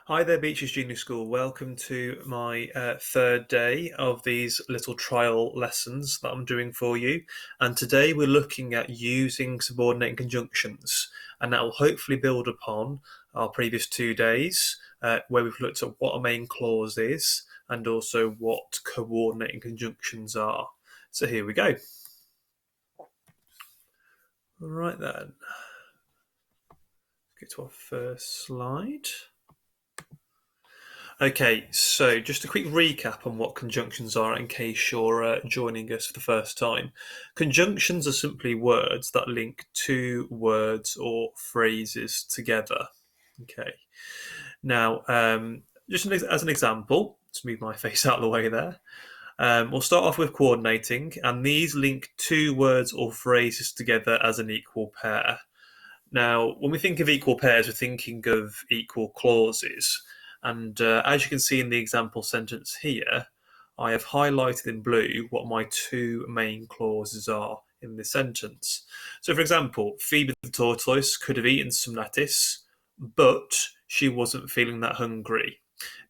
Hi there, Beaches Junior School. Welcome to my third day of these little trial lessons that I'm doing for you. And today we're looking at using subordinating conjunctions, and that will hopefully build upon our previous 2 days where we've looked at what a main clause is and also what coordinating conjunctions are. So here we go. Right then, get to our first slide. Okay, so just a quick recap on what conjunctions are in case you're joining us for the first time. Conjunctions are simply words that link two words or phrases together. Okay, now just as an example, to move my face out of the way there, we'll start off with coordinating, and these link two words or phrases together as an equal pair. Now, when we think of equal pairs, we're thinking of equal clauses. And as you can see in the example sentence here, I have highlighted in blue what my two main clauses are in this sentence. So, for example, Phoebe the tortoise could have eaten some lettuce, but she wasn't feeling that hungry.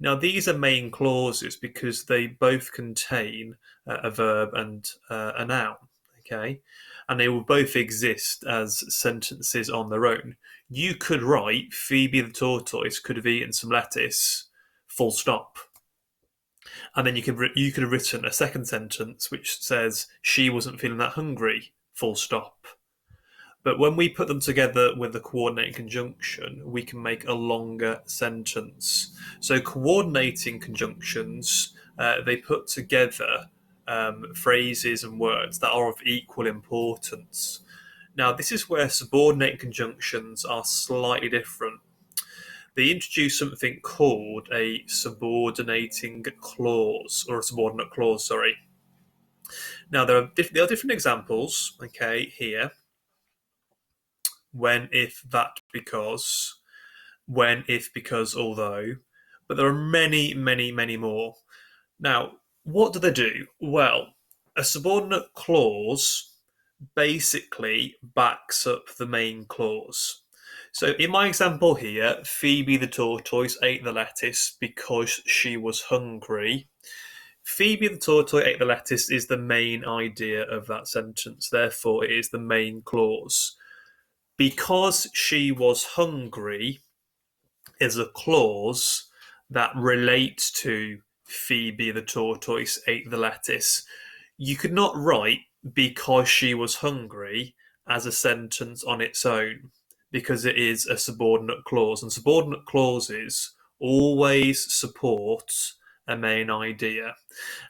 Now, these are main clauses because they both contain a verb and a noun. Okay, and they will both exist as sentences on their own. You could write Phoebe the tortoise could have eaten some lettuce, full stop. And then you could have written a second sentence which says she wasn't feeling that hungry, full stop. But when we put them together with a coordinating conjunction, we can make a longer sentence. So coordinating conjunctions, they put together phrases and words that are of equal importance. Now, this is where subordinating conjunctions are slightly different. They introduce something called a subordinating clause, or a subordinate clause, sorry. Now, there are different examples, okay, here. When, if, that, because, when, if, because, although, but there are many, many, many more. Now, what do they do? Well, a subordinate clause basically backs up the main clause. So in my example here, Phoebe the tortoise ate the lettuce because she was hungry. Phoebe the tortoise ate the lettuce is the main idea of that sentence, therefore it is the main clause. Because she was hungry is a clause that relates to Phoebe the tortoise ate the lettuce. You could not write because she was hungry as a sentence on its own because it is a subordinate clause, and subordinate clauses always support a main idea.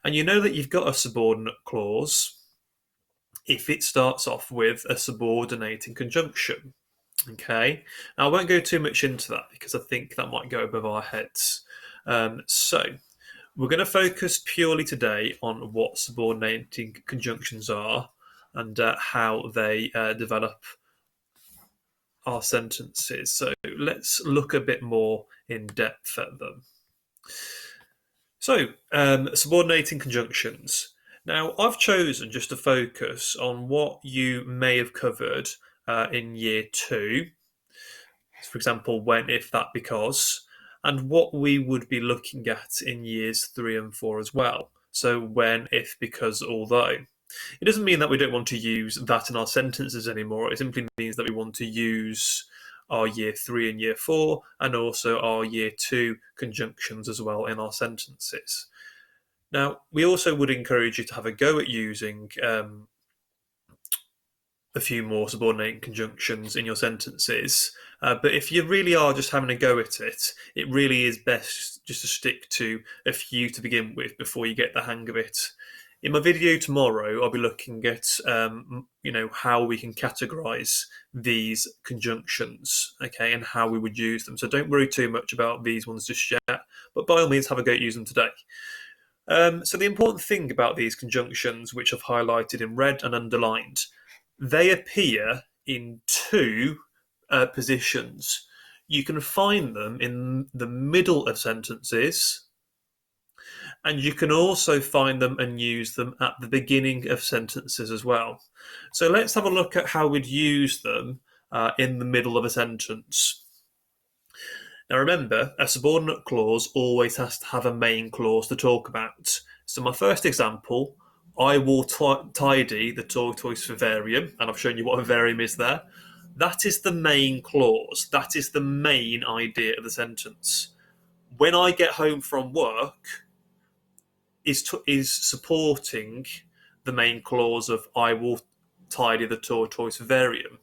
And you know that you've got a subordinate clause if it starts off with a subordinating conjunction. Okay, now I won't go too much into that because I think that might go above our heads. So we're going to focus purely today on what subordinating conjunctions are and how they develop our sentences. So let's look a bit more in depth at them. So, subordinating conjunctions. Now, I've chosen just to focus on what you may have covered in year two. For example, when, if, that, because, and what we would be looking at in years 3 and 4 as well. So when, if, because, although. It doesn't mean that we don't want to use that in our sentences anymore. It simply means that we want to use our year 3 and year 4 and also our year 2 conjunctions as well in our sentences. Now, we also would encourage you to have a go at using a few more subordinating conjunctions in your sentences. But if you really are just having a go at it, it really is best just to stick to a few to begin with before you get the hang of it. In my video tomorrow, I'll be looking at how we can categorize these conjunctions, okay, and how we would use them. So don't worry too much about these ones just yet, but by all means, have a go at using them today. So the important thing about these conjunctions, which I've highlighted in red and underlined, they appear in two positions. You can find them in the middle of sentences, and you can also find them and use them at the beginning of sentences as well. So let's have a look at how we'd use them in the middle of a sentence. Now remember, a subordinate clause always has to have a main clause to talk about. So my first example, I will tidy the tortoise vivarium, and I've shown you what a vivarium is there. That is the main clause. That is the main idea of the sentence. When I get home from work is supporting the main clause of I will tidy the tortoise vivarium.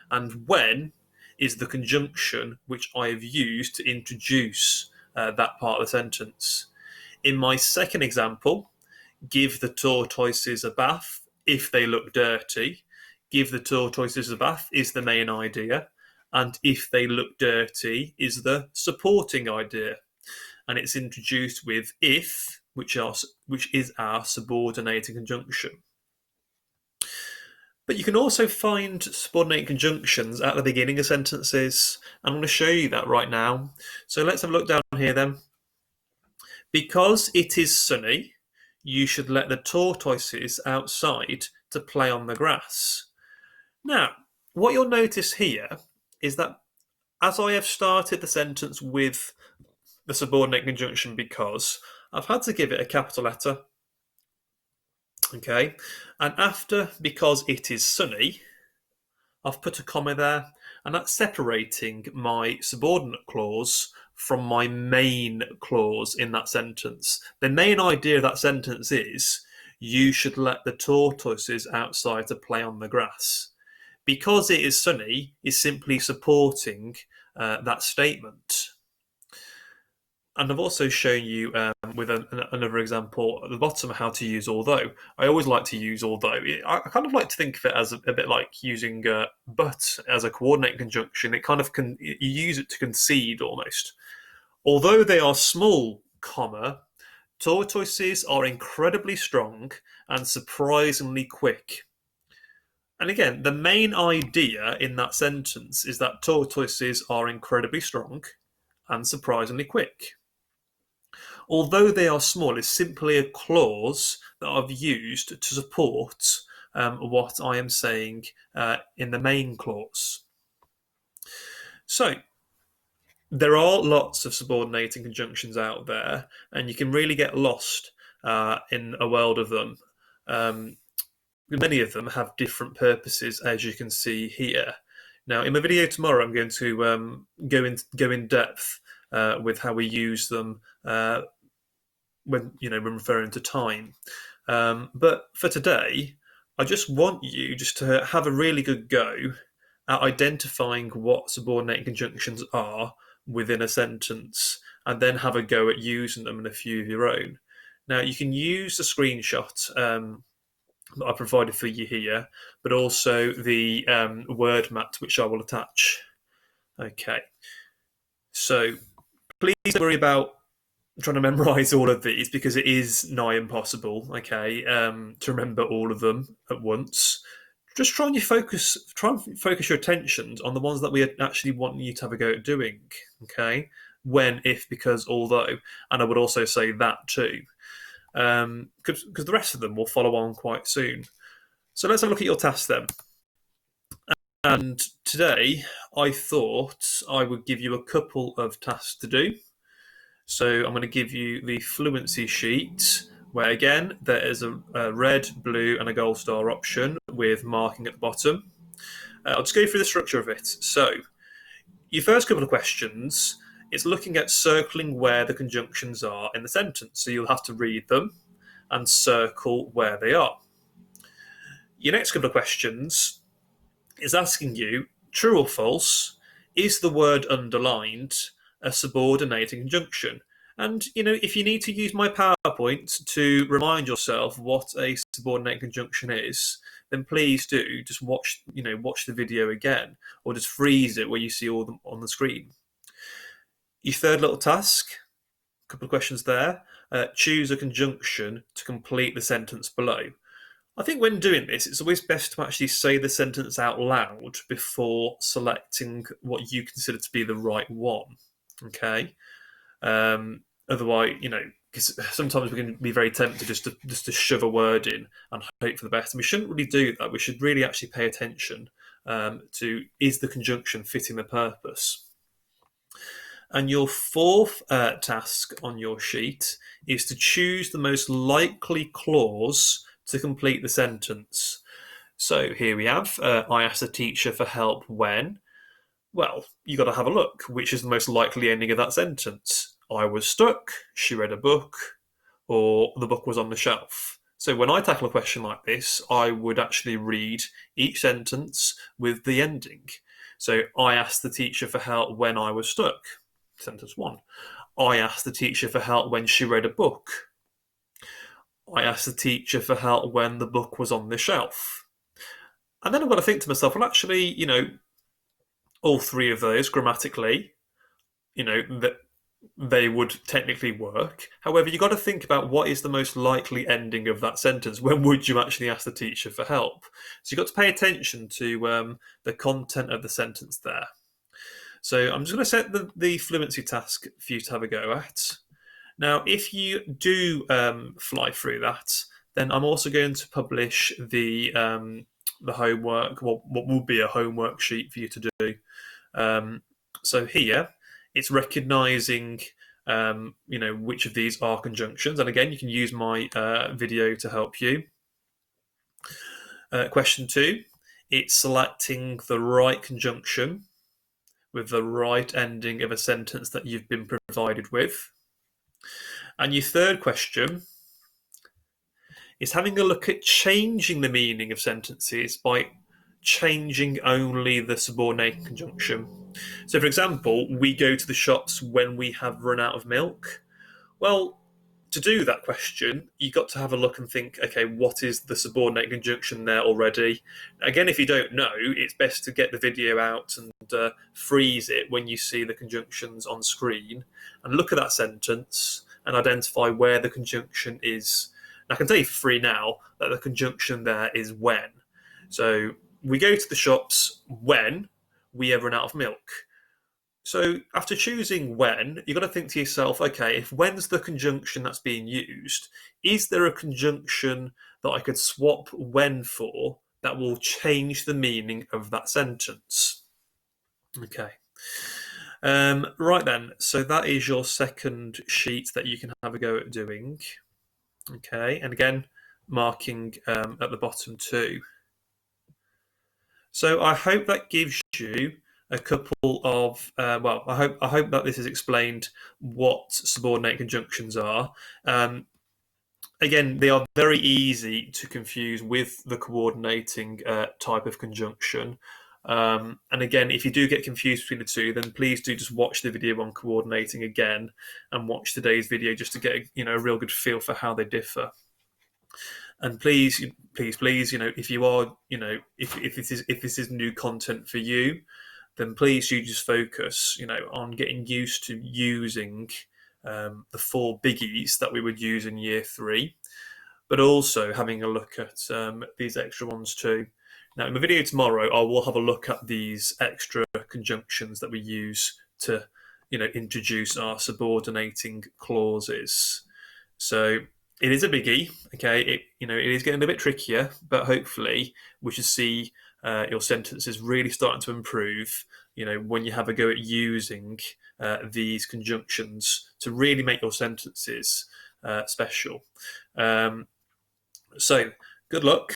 And when is the conjunction which I have used to introduce that part of the sentence. In my second example, give the tortoises a bath if they look dirty. Give the tortoises a bath is the main idea, and if they look dirty is the supporting idea. And it's introduced with if, which is our subordinating conjunction. But you can also find subordinating conjunctions at the beginning of sentences. I'm going to show you that right now. So let's have a look down here then. Because it is sunny, you should let the tortoises outside to play on the grass. Now, what you'll notice here is that as I have started the sentence with the subordinate conjunction because, I've had to give it a capital letter. Okay, and after because it is sunny, I've put a comma there, and that's separating my subordinate clause from my main clause in that sentence. The main idea of that sentence is you should let the tortoises outside to play on the grass. Because it is sunny is simply supporting that statement. And I've also shown you with another example at the bottom how to use although. I always like to use although. I kind of like to think of it as a bit like using but as a coordinate conjunction. It kind of you use it to concede almost. Although they are small, comma, tortoises are incredibly strong and surprisingly quick. And again, the main idea in that sentence is that tortoises are incredibly strong and surprisingly quick. Although they are small is simply a clause that I've used to support what I am saying in the main clause. So there are lots of subordinating conjunctions out there, and you can really get lost in a world of them. Many of them have different purposes, as you can see here. Now, in my video tomorrow, I'm going to go in depth with how we use them when referring to time. But for today, I just want you just to have a really good go at identifying what subordinating conjunctions are within a sentence, and then have a go at using them in a few of your own. Now, you can use the screenshot that I provided for you here, but also the word mat, which I will attach. Okay, so please don't worry about trying to memorize all of these because it is nigh impossible. Okay, to remember all of them at once. Just try and focus your attention on the ones that we actually want you to have a go at doing. Okay, when, if, because, although, and I would also say that too, because the rest of them will follow on quite soon. So let's have a look at your task then. And today I thought I would give you a couple of tasks to do. So I'm going to give you the fluency sheet, where again there is a red, blue, and a gold star option with marking at the bottom. I'll just go through the structure of it. So your first couple of questions, it's looking at circling where the conjunctions are in the sentence. So you'll have to read them and circle where they are. Your next couple of questions is asking you, true or false, is the word underlined a subordinating conjunction? And, if you need to use my PowerPoint to remind yourself what a subordinating conjunction is, then please do just watch the video again, or just freeze it where you see all them on the screen. Your third little task, a couple of questions there. Choose a conjunction to complete the sentence below. I think when doing this, it's always best to actually say the sentence out loud before selecting what you consider to be the right one. Okay. Otherwise, because sometimes we can be very tempted just to shove a word in and hope for the best. And we shouldn't really do that. We should really actually pay attention to, is the conjunction fitting the purpose? And your fourth task on your sheet is to choose the most likely clause to complete the sentence. So here we have, I asked the teacher for help when. Well, you got to have a look. Which is the most likely ending of that sentence? I was stuck, she read a book, or the book was on the shelf. So when I tackle a question like this, I would actually read each sentence with the ending. So I asked the teacher for help when I was stuck. Sentence one. I asked the teacher for help when she read a book. I asked the teacher for help when the book was on the shelf. And then I've got to think to myself, well, actually, all three of those grammatically, that they would technically work. However, you've got to think about what is the most likely ending of that sentence. When would you actually ask the teacher for help? So you've got to pay attention to the content of the sentence there. So I'm just going to set the fluency task for you to have a go at. Now, if you do fly through that, then I'm also going to publish the homework, what will be a homework sheet for you to do. So here, it's recognising, which of these are conjunctions. And again, you can use my video to help you. Question 2, it's selecting the right conjunction with the right ending of a sentence that you've been provided with. And your third question is having a look at changing the meaning of sentences by changing only the subordinating conjunction. So, for example, we go to the shops when we have run out of milk. Well, to do that question, you've got to have a look and think, okay, what is the subordinate conjunction there already? Again, if you don't know, it's best to get the video out and freeze it when you see the conjunctions on screen and look at that sentence and identify where the conjunction is. And I can tell you for free now that the conjunction there is when. So we go to the shops when we have run out of milk. So after choosing when, you've got to think to yourself, okay, if when's the conjunction that's being used, is there a conjunction that I could swap when for that will change the meaning of that sentence? Okay. Right then, so that is your second sheet that you can have a go at doing. Okay, and again, marking at the bottom too. So I hope that gives you a couple of I hope that this has explained what subordinate conjunctions are. Again, they are very easy to confuse with the coordinating type of conjunction. And again, if you do get confused between the two, then please do just watch the video on coordinating again and watch today's video just to get a real good feel for how they differ. And please, if you are, if this is new content for you, then please do just focus, on getting used to using the four biggies that we would use in year 3, but also having a look at these extra ones too. Now, in the video tomorrow, I will have a look at these extra conjunctions that we use to, introduce our subordinating clauses. So it is a biggie, okay? It is getting a bit trickier, but hopefully we should see your sentences really starting to improve, when you have a go at using these conjunctions to really make your sentences special. So good luck.